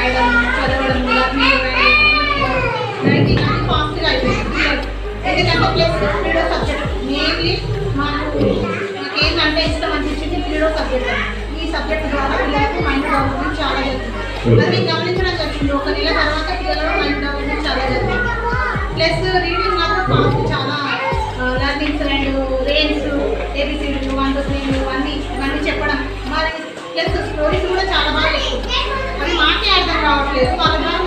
రాయడం చదవడం రైటింగ్ అనేది ఫాస్ట్గా అయిపోయింది. ఎందుకంటే ప్లస్ పీరియడో సబ్జెక్ట్ మెయిన్లీ నాకేంటంటే ఇష్టం అనిపించింది పీరియడో సబ్జెక్ట్. ఈ సబ్జెక్ట్ ద్వారా పిల్లలకు మైండ్ డెవలప్మెంట్ చాలా జరుగుతుంది. అది మీకు గమనించడం జరిగింది. ఒక నెల తర్వాత పిల్లలు మైండ్ డెవలప్మెంట్ చాలా జరుగుతుంది. ప్లస్ రీడింగ్ మాత్రం ఫాస్ట్ చాలా లర్నింగ్స్ అండ్ రేంజ్ ఏబిసిడీలు 1 2 3 ఇవన్నీ చెప్పడం. మరి ప్లస్ స్టోరీస్ కూడా చాలా బాగా చెప్తుంది. అది మాకే అర్థం కావట్లేదు, వాళ్ళ ద్వారా